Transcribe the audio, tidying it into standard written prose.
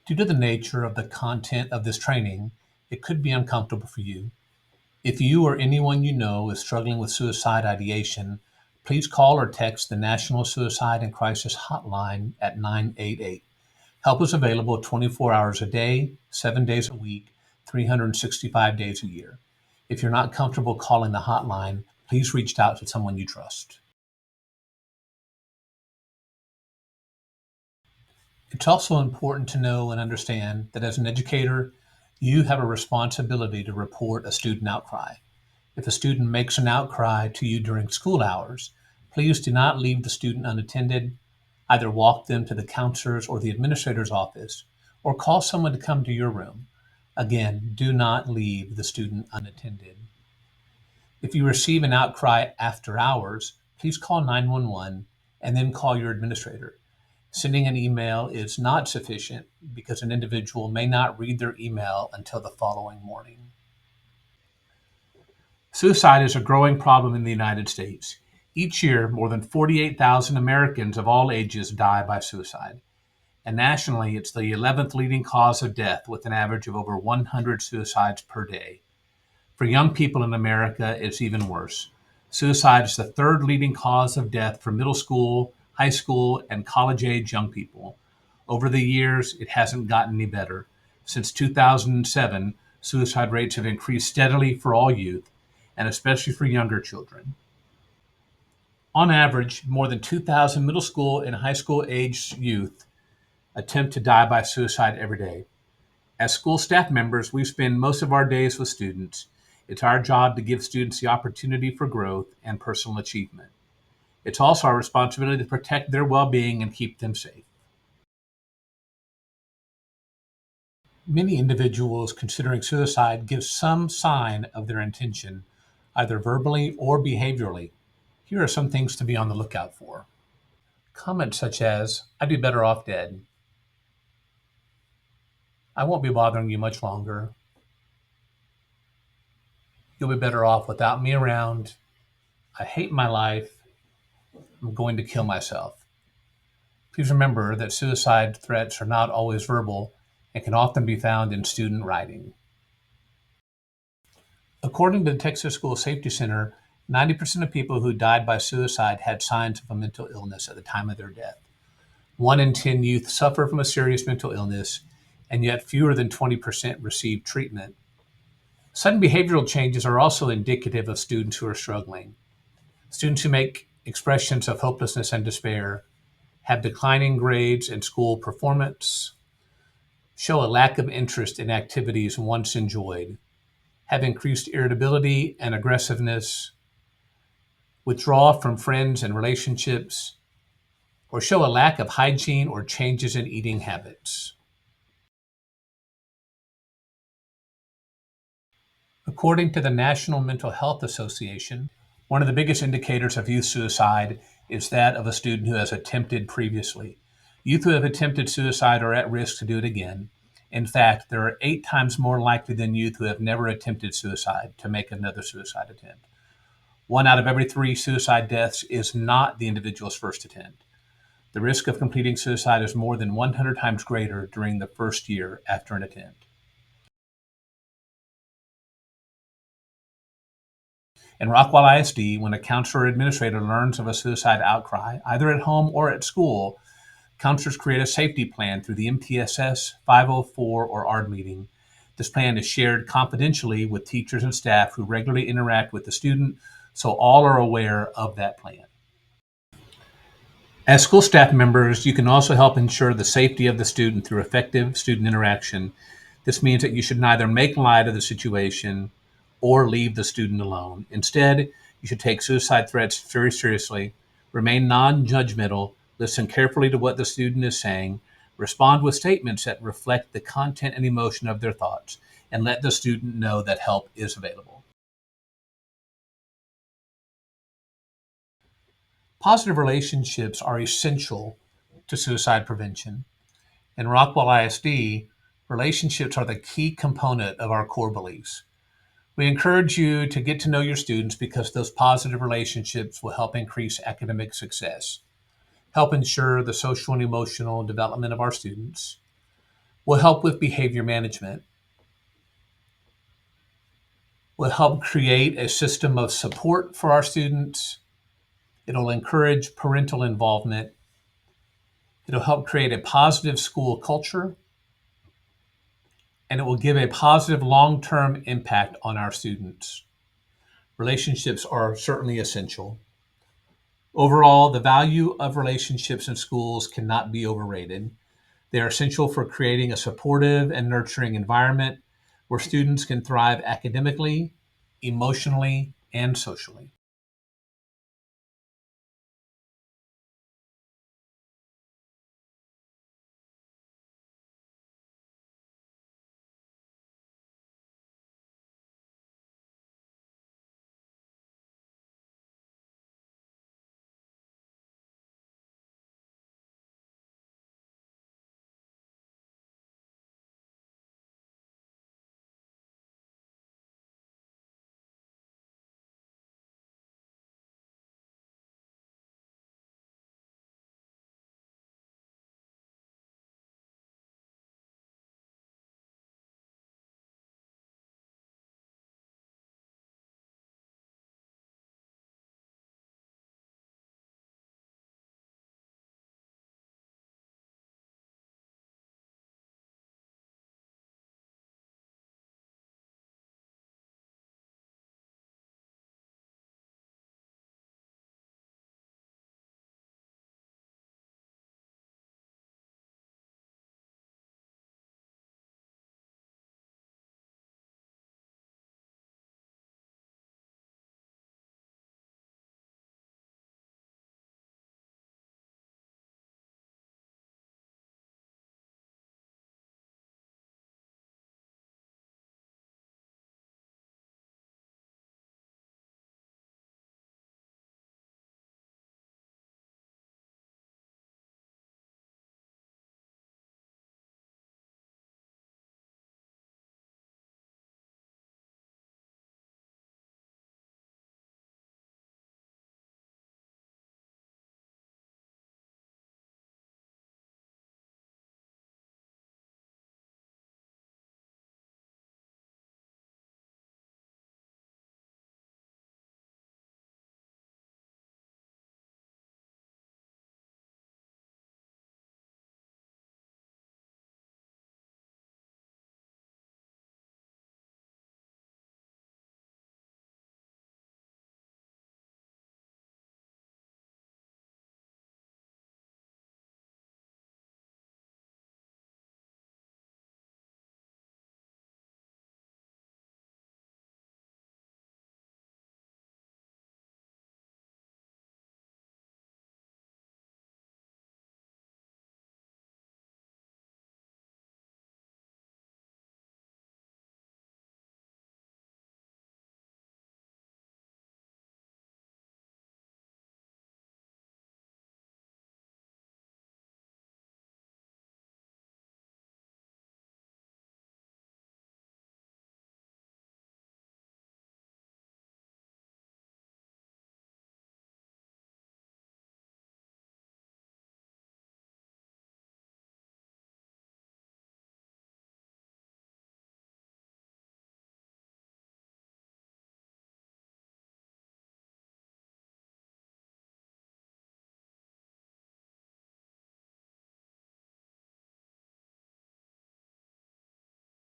Due to the nature of the content of this training, it could be uncomfortable for you. If you or anyone you know is struggling with suicide ideation, please call or text the National Suicide and Crisis Hotline at 988. Help is available 24 hours a day, 7 days a week, 365 days a year. If you're not comfortable calling the hotline, please reach out to someone you trust. It's also important to know and understand that as an educator, you have a responsibility to report a student outcry. If a student makes an outcry to you during school hours, please do not leave the student unattended. Either walk them to the counselor's or the administrator's office, or call someone to come to your room. Again, do not leave the student unattended. If you receive an outcry after hours, please call 911 and then call your administrator. Sending an email is not sufficient because an individual may not read their email until the following morning. Suicide is a growing problem in the United States. Each year, more than 48,000 Americans of all ages die by suicide. And nationally, it's the 11th leading cause of death with an average of over 100 suicides per day. For young people in America, it's even worse. Suicide is the third leading cause of death for middle school, high school, and college-age young people. Over the years, it hasn't gotten any better. Since 2007, suicide rates have increased steadily for all youth, and especially for younger children. On average, more than 2,000 middle school and high school aged youth attempt to die by suicide every day. As school staff members, we spend most of our days with students. It's our job to give students the opportunity for growth and personal achievement. It's also our responsibility to protect their well-being and keep them safe. Many individuals considering suicide give some sign of their intention, either verbally or behaviorally. Here are some things to be on the lookout for. Comments such as, "I'd be better off dead," "I won't be bothering you much longer," "You'll be better off without me around," "I hate my life," "I'm going to kill myself." Please remember that suicide threats are not always verbal and can often be found in student writing. According to the Texas School Safety Center, 90% of people who died by suicide had signs of a mental illness at the time of their death. 1 in 10 youth suffer from a serious mental illness, and yet fewer than 20% receive treatment. Sudden behavioral changes are also indicative of students who are struggling. Students who make expressions of hopelessness and despair, have declining grades and school performance, show a lack of interest in activities once enjoyed, have increased irritability and aggressiveness, withdraw from friends and relationships, or show a lack of hygiene or changes in eating habits. According to the National Mental Health Association, one of the biggest indicators of youth suicide is that of a student who has attempted previously. Youth who have attempted suicide are at risk to do it again. In fact, they are 8 times more likely than youth who have never attempted suicide to make another suicide attempt. 1 out of every 3 suicide deaths is not the individual's first attempt. The risk of completing suicide is more than 100 times greater during the first year after an attempt. In Rockwall ISD, when a counselor or administrator learns of a suicide outcry, either at home or at school, counselors create a safety plan through the MTSS, 504, or ARD meeting. This plan is shared confidentially with teachers and staff who regularly interact with the student, so all are aware of that plan. As school staff members, you can also help ensure the safety of the student through effective student interaction. This means that you should neither make light of the situation or leave the student alone. Instead, you should take suicide threats very seriously, remain non-judgmental, listen carefully to what the student is saying, respond with statements that reflect the content and emotion of their thoughts, and let the student know that help is available. Positive relationships are essential to suicide prevention. In Rockwall ISD, relationships are the key component of our core beliefs. We encourage you to get to know your students because those positive relationships will help increase academic success, help ensure the social and emotional development of our students, will help with behavior management, will help create a system of support for our students. It'll encourage parental involvement. It'll help create a positive school culture, and it will give a positive long-term impact on our students. Relationships are certainly essential. Overall, the value of relationships in schools cannot be overrated. They are essential for creating a supportive and nurturing environment where students can thrive academically, emotionally, and socially.